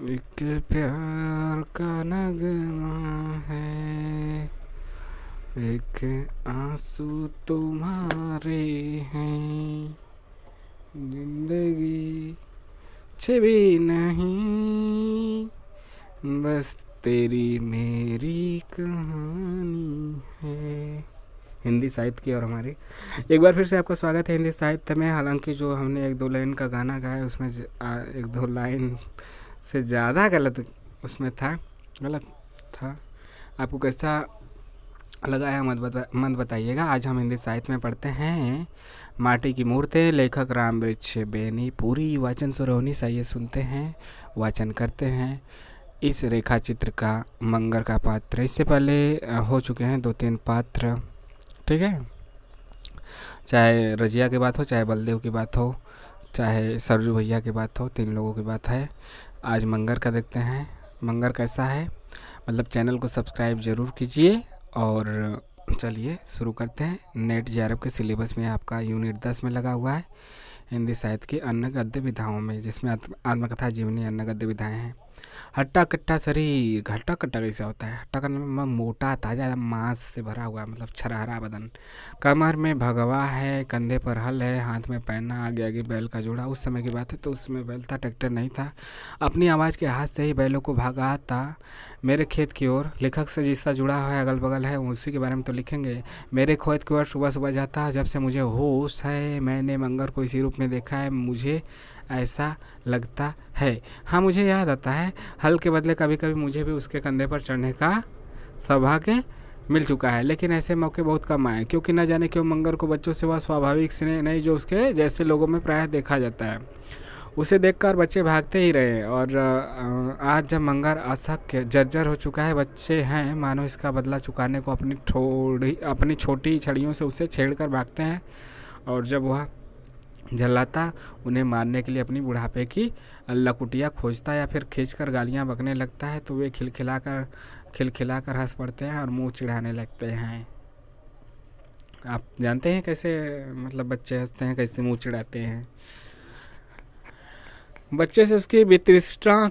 एक प्यार का नगमा है, एक आंसू तुम्हारे हैं, जिंदगी कुछ भी नहीं, बस तेरी मेरी कहानी है। हिंदी साहित्य की और हमारी एक बार फिर से आपका स्वागत है हिंदी साहित्य में। हालांकि जो हमने एक दो लाइन का गाना गाया उसमें एक दो लाइन से ज़्यादा गलत उसमें था, गलत था। आपको कैसा लगा है मत बताइएगा। आज हम हिंदी साहित्य में पढ़ते हैं माटी की मूर्तें, लेखक रामवृक्ष बेनी। पूरी वाचन सुरहोनी से आइए सुनते हैं, वाचन करते हैं इस रेखा चित्र का मंगर का पात्र। इससे पहले हो चुके हैं 2-3 पात्र, ठीक है। चाहे रजिया की बात हो, चाहे बलदेव की बात हो, चाहे सरजू भैया की बात हो, 3 लोगों की बात है। आज मंगर का देखते हैं मंगर कैसा है। मतलब चैनल को सब्सक्राइब ज़रूर कीजिए और चलिए शुरू करते हैं। नेट जेआरएफ के सिलेबस में आपका यूनिट 10 में लगा हुआ है हिंदी साहित्य की अन्न गद्य विधाओं में, जिसमें आत्मकथा जीवनी अन्न गद्य विधाएँ हैं। हट्टा कट्टा शरीर, हट्टा कट्टा कैसा होता है? हट्टा कट्टा मतलब मोटा ताज़ा मांस से भरा हुआ, मतलब छरहरा बदन, कमर में भगवा है, कंधे पर हल है, हाथ में पैना, आगे आगे बैल का जोड़ा। उस समय की बात है तो उसमें बैल था, ट्रैक्टर नहीं था। अपनी आवाज़ के हाथ से ही बैलों को भगाता मेरे खेत की ओर। लेखक से जिसका जुड़ा हुआ है अगल बगल है उसी के बारे में तो लिखेंगे। मेरे खेत की ओर सुबह सुबह जाता, जब से मुझे होश है मैंने मंगर को इसी रूप में देखा है, मुझे ऐसा लगता है। हाँ, मुझे याद आता है हल के बदले कभी कभी मुझे भी उसके कंधे पर चढ़ने का सौभाग्य मिल चुका है, लेकिन ऐसे मौके बहुत कम आए, क्योंकि न जाने क्यों मंगर को बच्चों से वह स्वाभाविक स्नेह नहीं जो उसके जैसे लोगों में प्रायः देखा जाता है। उसे देखकर बच्चे भागते ही रहे। और आज जब मंगर असह्य जर्जर हो चुका है, बच्चे हैं मानो इसका बदला चुकाने को अपनी छोटी छड़ियों से उसे छेड़कर भागते हैं। और जब वह झल्लाता उन्हें मारने के लिए अपनी बुढ़ापे की लकुटिया खोजता या फिर खींचकर गालियां बकने लगता है, तो वे खिलखिलाकर हंस पड़ते हैं और मुंह चिढ़ाने लगते हैं। आप जानते हैं कैसे मतलब बच्चे हंसते हैं, कैसे मुंह चिढ़ाते हैं। बच्चे से उसकी वितृष्णा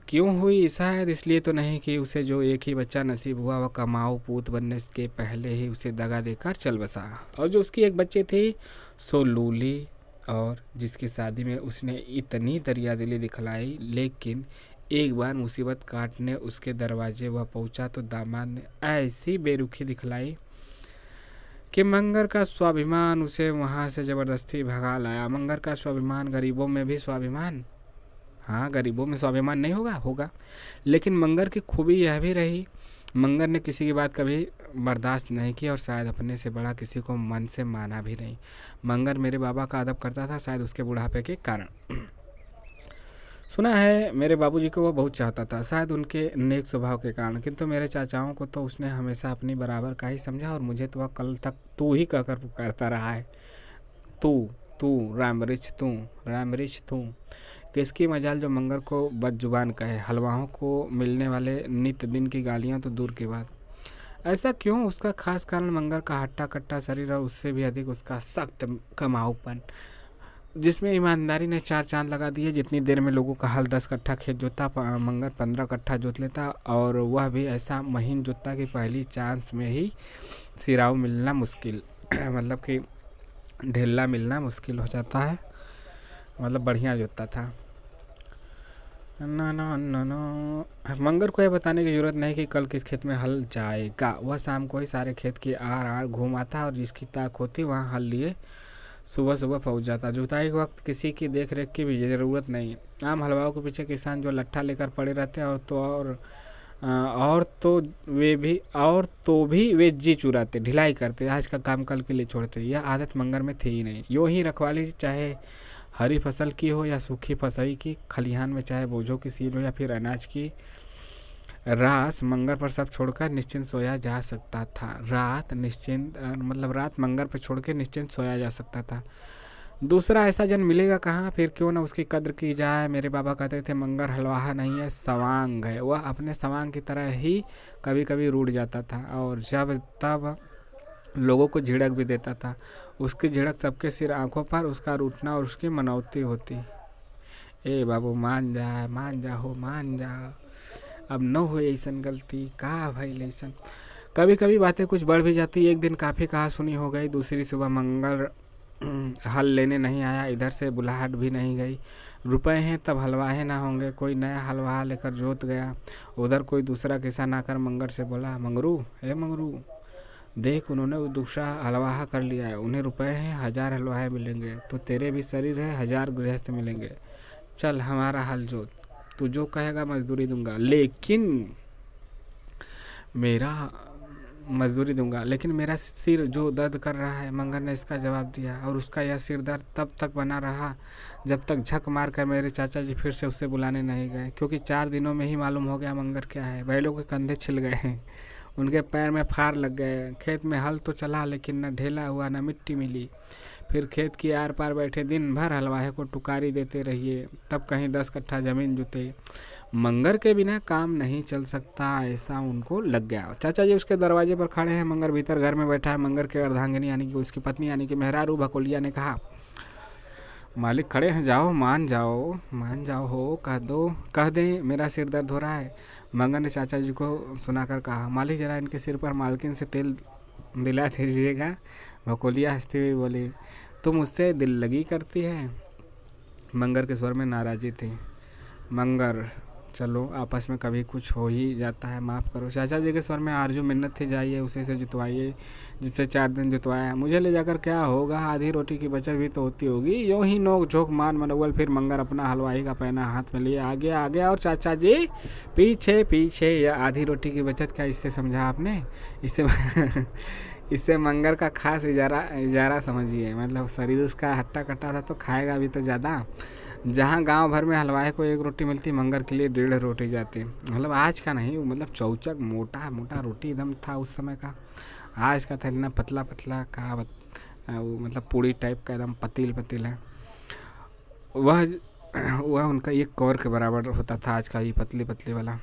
क्यों हुई? शायद इसलिए तो नहीं कि उसे जो एक ही बच्चा नसीब हुआ वह कमाऊ पूत बनने के पहले ही उसे दगा देकर चल बसा। और जो उसकी एक बच्ची थी सो लूली, और जिसकी शादी में उसने इतनी दरियादिली दिखलाई, लेकिन एक बार मुसीबत काटने उसके दरवाजे वह पहुंचा तो दामाद ने ऐसी बेरुखी दिखलाई कि मंगर का स्वाभिमान उसे वहाँ से ज़बरदस्ती भगा लाया। मंगर का स्वाभिमान, गरीबों में भी स्वाभिमान, हाँ गरीबों में स्वाभिमान नहीं होगा। लेकिन मंगर की खूबी यह भी रही, मंगर ने किसी की बात कभी बर्दाश्त नहीं की और शायद अपने से बड़ा किसी को मन से माना भी नहीं। मंगर मेरे बाबा का अदब करता था, शायद उसके बुढ़ापे के कारण। सुना है मेरे बाबूजी को वो बहुत चाहता था, शायद उनके नेक स्वभाव के कारण, किंतु मेरे चाचाओं को तो उसने हमेशा अपनी बराबर का ही समझा और मुझे तो वह कल तक तू ही कहकर पुकारता रहा है। तू रामवृक्ष तू। किसकी मजाल जो मंगर को बदजुबान कहे। हलवाओं को मिलने वाले नित्य दिन की गालियाँ तो दूर की बात। ऐसा क्यों? उसका खास कारण मंगर का हट्टा कट्टा शरीर और उससे भी अधिक उसका सख्त कमाऊपन, जिसमें ईमानदारी ने 4 चांद लगा दिए। जितनी देर में लोगों का हल 10 कट्ठा खेत जोता, मंगर 15 कट्ठा जोत लेता, और वह भी ऐसा महीन जोता कि पहली चांस में ही सिराव मिलना मुश्किल मतलब कि ढेला मिलना मुश्किल हो जाता है। मतलब बढ़िया जोतता था। ना मंगर को यह बताने की जरूरत नहीं कि कल किस खेत में हल जाएगा। वह शाम को ही सारे खेत की आर घूम आता और जिसकी ताक होती वहाँ हल लिए सुबह सुबह पहुंच जाता। जुताई के वक्त किसी की देख रेख की भी ज़रूरत नहीं। आम हलवाओं के पीछे किसान जो लट्ठा लेकर पड़े रहते हैं, और तो भी वे जी चुराते, ढिलाई करते, आज का काम कल के लिए छोड़ते। यह आदत मंगर में थी ही नहीं। यूँ ही रखवाली चाहे हरी फसल की हो या सूखी फसई की, खलिहान में चाहे बोझों की सील हो या फिर अनाज की रात मंगर पर सब छोड़कर निश्चिंत सोया जा सकता था। रात मंगर पर छोड़ के निश्चिंत सोया जा सकता था। दूसरा ऐसा जन मिलेगा कहाँ, फिर क्यों ना उसकी कद्र की जाए। मेरे बाबा कहते थे मंगर हलवाहा नहीं है, सवांग है। वह अपने सवांग की तरह ही कभी कभी रूठ जाता था और जब तब लोगों को झिड़क भी देता था। उसकी झिड़क सबके सिर आंखों पर, उसका रूठना और उसकी मनौती होती। ए बाबू मान जा हो मान जा, अब न हो ऐसन गलती का भइल ऐसन। कभी कभी बातें कुछ बढ़ भी जाती। एक दिन काफ़ी कहा सुनी हो गई, दूसरी सुबह मंगल हल लेने नहीं आया, इधर से बुलाहट भी नहीं गई। रुपए हैं तब हलवाहे ना होंगे, कोई नया हलवा लेकर जोत गया। उधर कोई दूसरा किसान आकर मंगर से बोला, मंगरू ए मंगरू देख, उन्होंने दूसरा हलवाहा कर लिया है, उन्हें रुपए हैं, 1000 हलवाहे मिलेंगे, तो तेरे भी शरीर है, 1000 गृहस्थ मिलेंगे। चल हमारा हल जोत, तू जो कहेगा मजदूरी दूंगा, लेकिन मेरा सिर जो दर्द कर रहा है। मंगर ने इसका जवाब दिया, और उसका यह सिर दर्द तब तक बना रहा जब तक झक मार कर मेरे चाचा जी फिर से उसे बुलाने नहीं गए, क्योंकि 4 दिनों में ही मालूम हो गया मंगर क्या है। बैलों के कंधे छिल गए हैं, उनके पैर में फार लग गए। खेत में हल तो चला, लेकिन न ढेला हुआ न मिट्टी मिली। फिर खेत की आर पार बैठे दिन भर हलवाहे को टुकारी देते रहिए, तब कहीं 10 कट्ठा जमीन जुते। मंगर के बिना काम नहीं चल सकता, ऐसा उनको लग गया। चाचा जी उसके दरवाजे पर खड़े हैं, मंगर भीतर घर में बैठा है। मंगर के अर्धांगिनी यानी कि उसकी पत्नी यानी कि मेहरारू भकोलिया ने कहा, मालिक खड़े हैं, जाओ मान जाओ हो, कह दें मेरा सिर दर्द हो रहा है। मंगर ने चाचा जी को सुनाकर कहा, मालिक जरा इनके सिर पर मालकिन से तेल दिला दीजिएगा। भकोलिया हंसती हुई बोली, तुम मुझसे दिल लगी करती है। मंगर के स्वर में नाराजी थी। मंगर चलो आपस में कभी कुछ हो ही जाता है, माफ़ करो। चाचा जी के स्वर में आरजू मिन्नत थी, जाइए उसी से जुतवाइए जिससे 4 दिन जुतवाया। मुझे ले जाकर क्या होगा, आधी रोटी की बचत भी तो होती होगी। यूँ ही नोक झोंक मान मनोबल। फिर मंगर अपना हलवाई का पैना हाथ में लिए आगे आ गया, और चाचा जी पीछे। यह आधी रोटी की बचत क्या, इससे समझा आपने? इससे मंगर का खास इजारा समझिए, मतलब शरीर उसका हट्टा कट्टा था तो खाएगा भी तो ज़्यादा। जहाँ गांव भर में हलवाई को 1 रोटी मिलती, मंगर के लिए 1.5 रोटी जाती। मतलब आज का नहीं, मतलब चौचक मोटा रोटी एकदम था उस समय का। आज का था इतना पतला का वो मतलब पूड़ी टाइप का एकदम पतील है। वह उनका 1 कौर के बराबर होता था आज का ये पतली वाला।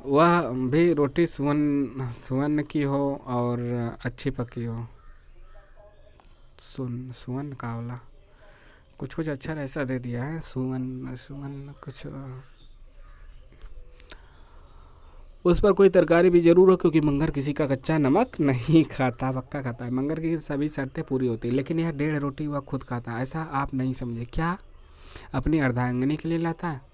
वह भी रोटी सुवन की हो और अच्छी पकी हो। सुवन का होला कुछ अच्छा ऐसा दे दिया है, सुवन कुछ। उस पर कोई तरकारी भी जरूर हो, क्योंकि मंगर किसी का कच्चा नमक नहीं खाता, पक्का खाता है। मंगर की सभी शर्तें पूरी होती, लेकिन यह 1.5 रोटी वह खुद खाता। ऐसा आप नहीं समझे क्या? अपनी अर्धांगिनी के लिए लाता है?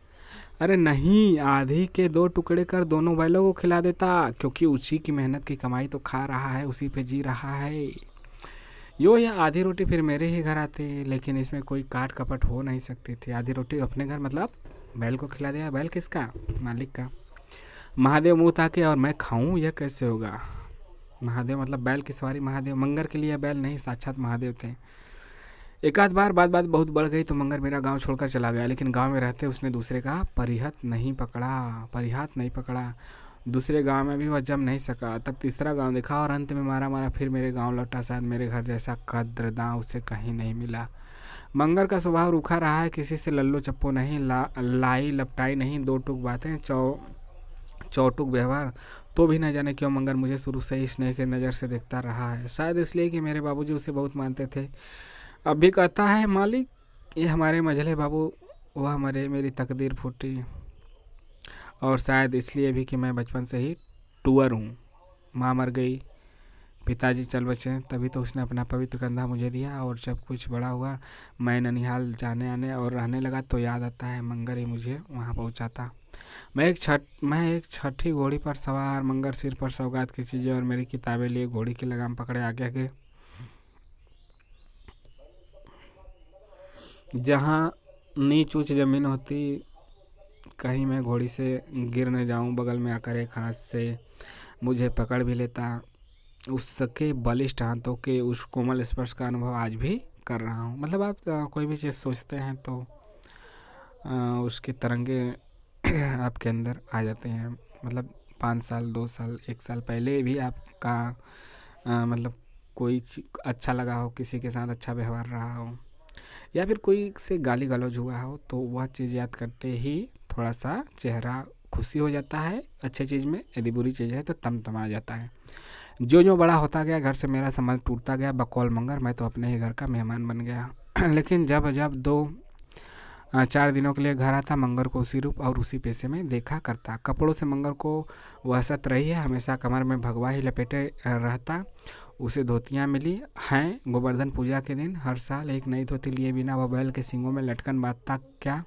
अरे नहीं, आधी के 2 टुकड़े कर दोनों बैलों को खिला देता, क्योंकि उसी की मेहनत की कमाई तो खा रहा है, उसी पे जी रहा है। यह आधी रोटी फिर मेरे ही घर आती, लेकिन इसमें कोई काट कपट हो नहीं सकती थी। आधी रोटी अपने घर मतलब बैल को खिला दिया। बैल किसका? मालिक का। महादेव मुँह ताके और मैं खाऊं, यह कैसे होगा? महादेव मतलब बैल की सवारी महादेव। मंगर के लिए बैल नहीं, साक्षात महादेव थे। एक आध बार बात बहुत बढ़ गई तो मंगर मेरा गांव छोड़कर चला गया, लेकिन गांव में रहते उसने दूसरे का परिहात नहीं पकड़ा। दूसरे गांव में भी वह जम नहीं सका। तब तीसरा गांव देखा और अंत में मारा फिर मेरे गांव लौटा। शायद मेरे घर जैसा कद्रदां उसे कहीं नहीं मिला। मंगर का स्वभाव रूखा रहा है, किसी से लल्लो चप्पो नहीं, लाई लपटाई नहीं, 2 टूक बातें, चौटुक व्यवहार। तो भी न जाने क्यों मंगर मुझे शुरू से ही स्नेह की नज़र से देखता रहा है। शायद इसलिए कि मेरे बाबूजी उसे बहुत मानते थे। अब भी कहता है, मालिक ये हमारे मझले बाबू, वह मेरी तकदीर फूटी। और शायद इसलिए भी कि मैं बचपन से ही टूअर हूँ। माँ मर गई, पिताजी चल बचे, तभी तो उसने अपना पवित्र कंधा मुझे दिया। और जब कुछ बड़ा हुआ, मैं ननिहाल जाने आने और रहने लगा, तो याद आता है मंगर ही मुझे वहाँ पहुँचाता। मैं एक छठी घोड़ी पर सवार, मंगर सिर पर सौगात की चीज़ें और मेरी किताबें लिए घोड़ी की लगाम पकड़े आगे जहाँ नीच ऊँच ज़मीन होती, कहीं मैं घोड़ी से गिर न जाऊं। बगल में आकर एक हाथ से मुझे पकड़ भी लेता। उसके बलिष्ठ हाथों के उस कोमल स्पर्श का अनुभव आज भी कर रहा हूँ। मतलब आप कोई भी चीज़ सोचते हैं तो उसके तरंगे आपके अंदर आ जाते हैं। मतलब 5 साल 2 साल 1 साल पहले भी आपका मतलब कोई अच्छा लगा हो, किसी के साथ अच्छा व्यवहार रहा हो, या फिर कोई से गाली गलौज हुआ हो, तो वह चीज़ याद करते ही थोड़ा सा चेहरा खुशी हो जाता है अच्छे चीज़ में। यदि बुरी चीज़ है तो तमतमा जाता है। जो बड़ा होता गया, घर से मेरा संबंध टूटता गया। बकौल मंगर मैं तो अपने ही घर का मेहमान बन गया। लेकिन जब 2 4 दिनों के लिए घर आता, मंगर को उसी रूप और उसी पेशे में देखा करता। कपड़ों से मंगर को वहशत रही है, हमेशा कमर में भगवा ही लपेटे रहता। उसे धोतियाँ मिली हैं गोवर्धन पूजा के दिन, हर साल एक नई धोती लिए बिना वह बैल के सींगों में लटकन बांधता क्या।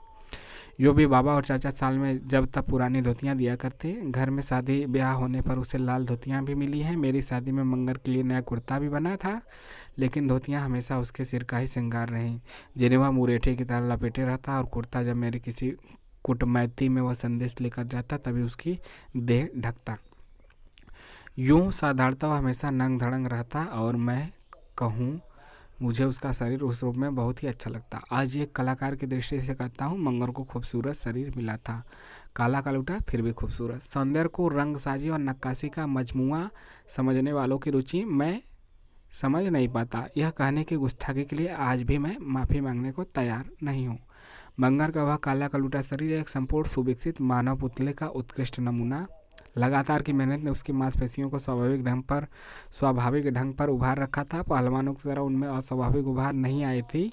यो भी बाबा और चाचा साल में जब तब पुरानी धोतियाँ दिया करते। घर में शादी ब्याह होने पर उसे लाल धोतियाँ भी मिली हैं। मेरी शादी में मंगर के लिए नया कुर्ता भी बना था, लेकिन धोतियाँ हमेशा उसके सिर का ही श्रृंगार रहीं, जिन्हें वह मुरेठे की तरह लपेटे रहता। और कुर्ता जब मेरे किसी कुटमैती में वह संदेश लेकर जाता तभी उसकी देह ढकता। यूँ साधारणतः वह हमेशा नंग धड़ंग रहता और मैं कहूँ मुझे उसका शरीर उस रूप में बहुत ही अच्छा लगता। आज एक कलाकार की दृष्टि से कहता हूँ, मंगर को खूबसूरत शरीर मिला था, काला कलूटा फिर भी खूबसूरत। सौंदर्य को रंगसाजी और नक्काशी का मजमुआ समझने वालों की रुचि मैं समझ नहीं पाता। यह कहने की गुस्ताखी के लिए आज भी मैं माफ़ी मांगने को तैयार नहीं हूँ। मंगर का वह काला कलूटा शरीर एक संपूर्ण सुविकसित मानव पुतले का उत्कृष्ट नमूना। लगातार की मेहनत ने उसकी मांसपेशियों को स्वाभाविक ढंग पर उभार रखा था। पहलवानों की तरह उनमें अस्वाभाविक उभार नहीं आई थी।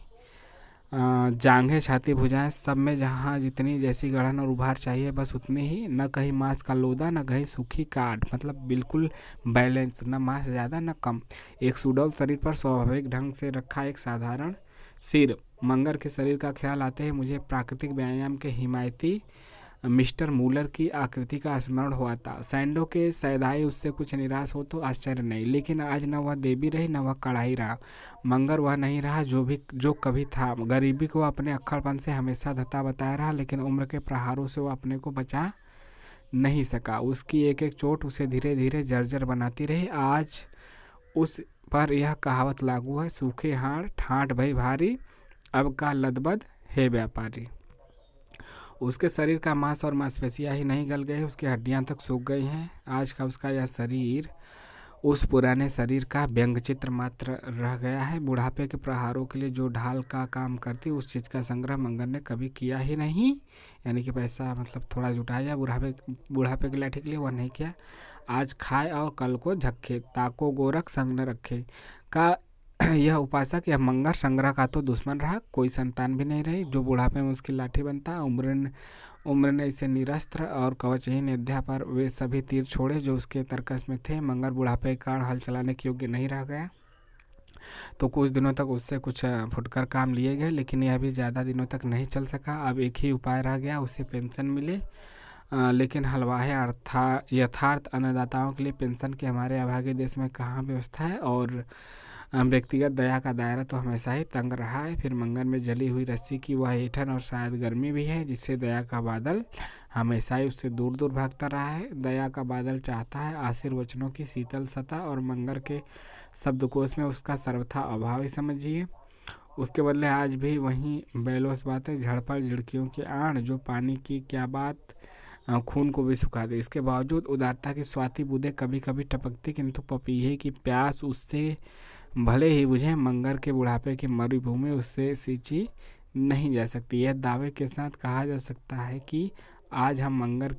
जांघें, छाती, भुजाएं सब में जहाँ जितनी जैसी गढ़न और उभार चाहिए बस उतनी ही। न कहीं मांस का लोदा, न कहीं सूखी काट, मतलब बिल्कुल बैलेंस, न मांस ज़्यादा न कम। एक सुडौल शरीर पर स्वाभाविक ढंग से रखा एक साधारण सिर। मंगर के शरीर का ख्याल आते ही मुझे प्राकृतिक व्यायाम के हिमायती मिस्टर मूलर की आकृति का स्मरण हुआ था। सैंडो के सैदाई उससे कुछ निराश हो तो आश्चर्य नहीं, लेकिन आज न वह देवी रही न वह कढ़ाई रहा। मंगर वह नहीं रहा जो कभी था। गरीबी को अपने अक्खड़पन से हमेशा धता बताया रहा, लेकिन उम्र के प्रहारों से वह अपने को बचा नहीं सका। उसकी एक एक चोट उसे धीरे धीरे जर्जर बनाती रही। आज उस पर यह कहावत लागू है, सूखे हाड़ ठाठ भई भारी, अब का लदबद है व्यापारी। उसके शरीर का मांस और मांसपेशियाँ ही नहीं गल गई, उसकी हड्डियाँ तक सूख गई हैं। आज का उसका यह शरीर उस पुराने शरीर का व्यंग चित्र मात्र रह गया है। बुढ़ापे के प्रहारों के लिए जो ढाल का काम करती उस चीज़ का संग्रह मंगर ने कभी किया ही नहीं। यानी कि पैसा मतलब थोड़ा जुटाया बुढ़ापे के लाठी के लिए, वह नहीं किया। आज खाए और कल को झक्के, ताको गोरख संग न रखे का यह उपासक यह मंगर संग्रह का तो दुश्मन रहा। कोई संतान भी नहीं रही जो बुढ़ापे में उसकी लाठी बनता। उम्र ने इसे निरस्त्र और कवचहीन योद्धा पर वे सभी तीर छोड़े जो उसके तर्कस में थे। मंगर बुढ़ापे के कारण हल चलाने के योग्य नहीं रह गया, तो कुछ दिनों तक उससे कुछ फुटकर काम लिए गए, लेकिन यह भी ज़्यादा दिनों तक नहीं चल सका। अब एक ही उपाय रह गया, उसे पेंशन मिले। लेकिन हलवाहे यथार्थ अन्नदाताओं के लिए पेंशन की हमारे अभागे देश में कहाँ व्यवस्था है, और व्यक्तिगत दया का दायरा तो हमेशा ही तंग रहा है। फिर मंगर में जली हुई रस्सी की वह ऐंठन और शायद गर्मी भी है जिससे दया का बादल हमेशा ही उससे दूर दूर भागता रहा है। दया का बादल चाहता है आशीर्वचनों की शीतल सतह, और मंगर के शब्दकोश में उसका सर्वथा अभाव ही समझिए। उसके बदले आज भी वहीं बेलोस बातें, झड़पड़ झिड़कियों की आड़, जो पानी की क्या बात खून को भी सुखा दे। इसके बावजूद उदारता की स्वाति बूंदें कभी कभी टपकती, किंतु पपीहे की प्यास उससे भले ही बुझे, मंगर के बुढ़ापे की मरुभूमि उससे सींची नहीं जा सकती। यह दावे के साथ कहा जा सकता है कि आज हम मंगर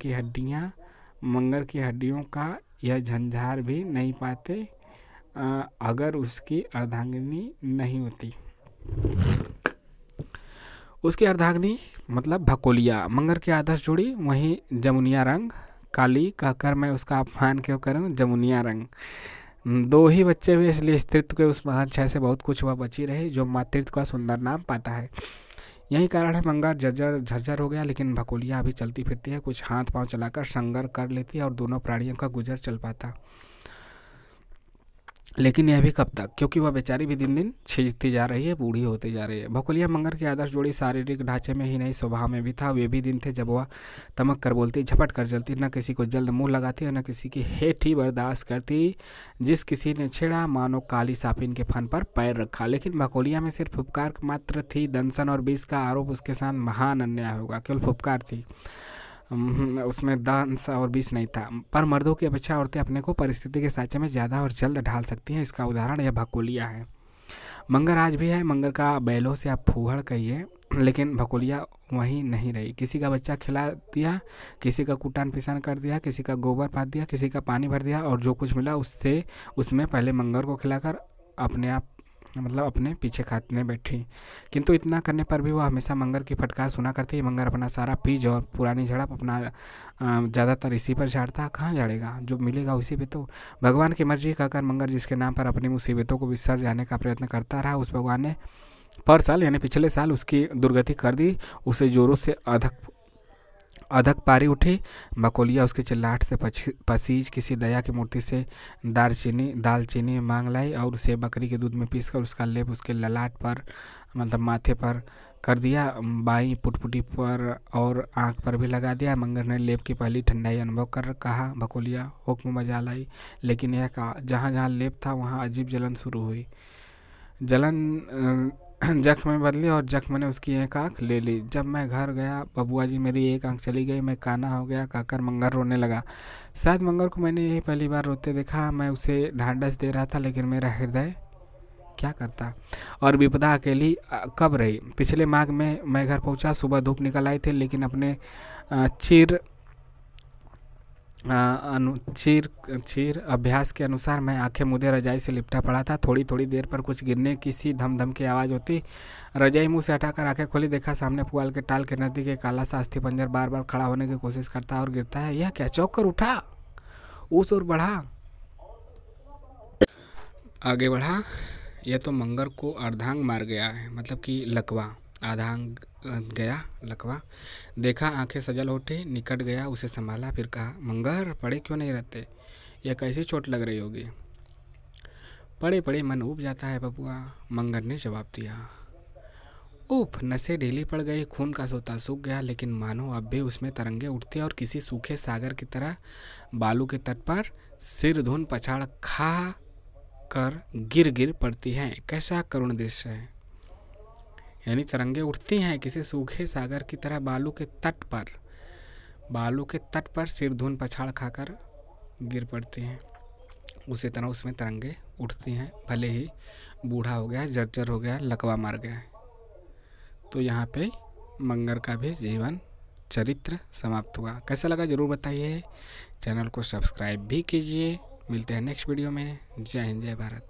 की हड्डियों का यह झंझार भी नहीं पाते अगर उसकी अर्धांगिनी नहीं होती। उसकी अर्धांगिनी मतलब भकोलिया मंगर की आदर्श जोड़ी, वहीं जमुनिया रंग काली कहकर मैं उसका अपमान क्यों करूं। जमुनिया रंग, 2 ही बच्चे हुए इसलिए स्त्रीत्व के उस महान छय से बहुत कुछ वह बची रही जो मातृत्व का सुंदर नाम पाता है। यही कारण है मंगर झरझर हो गया, लेकिन भकोलिया अभी चलती फिरती है, कुछ हाथ पांव चलाकर संगर कर लेती है और दोनों प्राणियों का गुजर चल पाता। लेकिन यह भी कब तक, क्योंकि वह बेचारी भी दिन दिन छिजती जा रही है, बूढ़ी होती जा रही है। भकोलिया मंगर की आदर्श जोड़ी शारीरिक ढांचे में ही नहीं स्वभाव में भी था। वे भी दिन थे जब वह तमक कर बोलती, झपट कर जलती, न किसी को जल्द मुंह लगाती और न किसी की हेठी बर्दाश्त करती। जिस किसी ने छेड़ा मानो काली सापिन के फन पर पैर रखा। लेकिन भकोलिया में सिर्फ फुफकार मात्र थी, दंसन और विष का आरोप उसके साथ महान अन्याय होगा। केवल फुफकार थी, उसमें दंस और विष नहीं था। पर मर्दों की अपेक्षा औरतें अपने को परिस्थिति के साँचे में ज़्यादा और जल्द ढाल सकती हैं। इसका उदाहरण यह भकोलिया है। मंगर आज भी है, मंगर का बैलों से आप फूहड़ कहिए, लेकिन भकोलिया वहीं नहीं रही। किसी का बच्चा खिला दिया, किसी का कुटान पिसान कर दिया, किसी का गोबर पात दिया, किसी का पानी भर दिया, और जो कुछ मिला उसमें पहले मंगर को खिलाकर अपने आप मतलब अपने पीछे खाने बैठी। किंतु इतना करने पर भी वह हमेशा मंगर की फटकार सुना करती है। मंगर अपना सारा पीज और पुरानी झड़प अपना ज़्यादातर इसी पर झाड़ता। कहाँ झाड़ेगा, जो मिलेगा उसी पे तो। भगवान की मर्जी कहकर मंगर जिसके नाम पर अपनी मुसीबतों को विसर जाने का प्रयत्न करता रहा, उस भगवान ने पर साल यानी पिछले साल उसकी दुर्गति कर दी। उसे जोरों से अधक पारी उठी। बकोलिया उसकी चिल्लाहट से पसीज किसी दया की मूर्ति से दालचीनी मांग लाई और उसे बकरी के दूध में पीसकर उसका लेप उसके ललाट पर मतलब माथे पर कर दिया, बाई पुटपुटी पर और आँख पर भी लगा दिया। मंगर ने लेप की पहली ठंडाई अनुभव कर कहा, बकोलिया हुक्म बजा लाई। लेकिन यह कहा, जहाँ जहाँ लेप था वहाँ अजीब जलन शुरू हुई। जलन जख्म में बदली और जख्म ने उसकी एक आँख ले ली। जब मैं घर गया बबुआ जी मेरी एक आँख चली गई, मैं काना हो गया कहकर मंगर रोने लगा। शायद मंगर को मैंने यही पहली बार रोते देखा। मैं उसे ढांढस दे रहा था लेकिन मेरा हृदय क्या करता। और विपदा अकेली कब रही। पिछले माघ में मैं घर पहुंचा, सुबह धूप निकल आई थी, लेकिन अपने चीर अभ्यास के अनुसार मैं आंखें मूंदे रजाई से लिपटा पड़ा था। थोड़ी थोड़ी देर पर कुछ गिरने की सी धम की आवाज़ होती। रजाई मुंह से हटाकर आंखें खोली, देखा सामने पुआल के टाल के नजदीक एक काला सा अस्थि पंजर बार बार खड़ा होने की कोशिश करता और गिरता है। यह क्या, चौंक कर उठा, उस ओर बढ़ा, आगे बढ़ा। यह तो मंगर को अर्धांग मार गया है, मतलब कि लकवा, आधांग गया लकवा। देखा आंखें सजल उठी, निकट गया, उसे संभाला, फिर कहा, मंगर पड़े क्यों नहीं रहते, यह कैसी चोट लग रही होगी। पड़े पड़े मन उब जाता है बबुआ, मंगर ने जवाब दिया। उफ, नसें ढीली पड़ गई, खून का सोता सूख गया, लेकिन मानो अब भी उसमें तरंगे उठती और किसी सूखे सागर की तरह बालू के तट पर सिर धुन पछाड़ खा कर गिर पड़ती हैं। कैसा करुण दृश्य है, यानी तरंगे उठती हैं किसी सूखे सागर की तरह बालू के तट पर सिर धुन पछाड़ खाकर गिर पड़ती हैं। उसी तरह उसमें तरंगे उठती हैं, भले ही बूढ़ा हो गया, जर्जर हो गया, लकवा मार गया है। तो यहाँ पे मंगर का भी जीवन चरित्र समाप्त हुआ। कैसा लगा ज़रूर बताइए, चैनल को सब्सक्राइब भी कीजिए। मिलते हैं नेक्स्ट वीडियो में। जय हिंद, जय भारत।